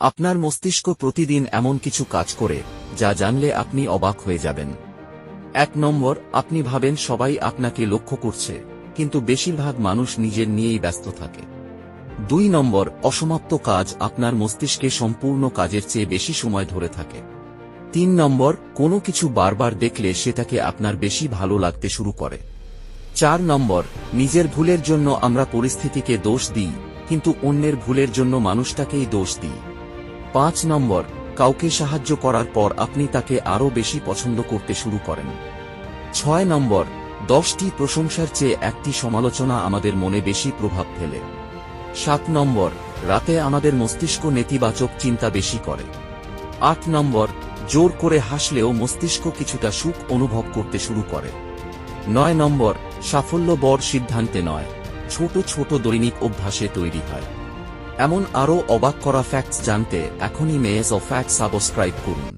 আপনার মস্তিষ্ক প্রতিদিন এমন কিছু কাজ করে যা জানলে আপনি অবাক হয়ে যাবেন। 1 নম্বর, আপনি ভাবেন সবাই আপনাকে লক্ষ্য করছে, কিন্তু বেশিরভাগ মানুষ নিজের নিয়েই ব্যস্ত থাকে। 2 নম্বর, অসমাপ্ত কাজ আপনার মস্তিষ্কে সম্পূর্ণ কাজের চেয়ে বেশি সময় ধরে থাকে। 3 নম্বর, কোনো কিছু বারবার দেখলে সেটাকে আপনার বেশি ভালো লাগতে শুরু করে। 4 নম্বর, নিজের ভুলের জন্য আমরা পরিস্থিতিকে দোষ দিই, কিন্তু অন্যের ভুলের জন্য মানুষটাকেই দোষ দিই। 5 নম্বর, কাউকে সাহায্য করার পর আপনি তাকে আরও বেশি পছন্দ করতে শুরু করেন। 6 নম্বর, 10টি প্রশংসার চেয়ে একটি সমালোচনা আমাদের মনে বেশি প্রভাব ফেলে। 7 নম্বর, রাতে আমাদের মস্তিষ্ক নেতিবাচক চিন্তা বেশি করে। 8 নম্বর, জোর করে হাসলেও মস্তিষ্ক কিছুটা সুখ অনুভব করতে শুরু করে। 9 নম্বর, সাফল্য বড় সিদ্ধান্তে নয়, ছোট ছোট দৈনিক অভ্যাসে তৈরি হয়। এমন আরও অবাক করা ফ্যাক্টস জানতে এখনই মেয়েস অফ ফ্যাক্টস সাবস্ক্রাইব করুন।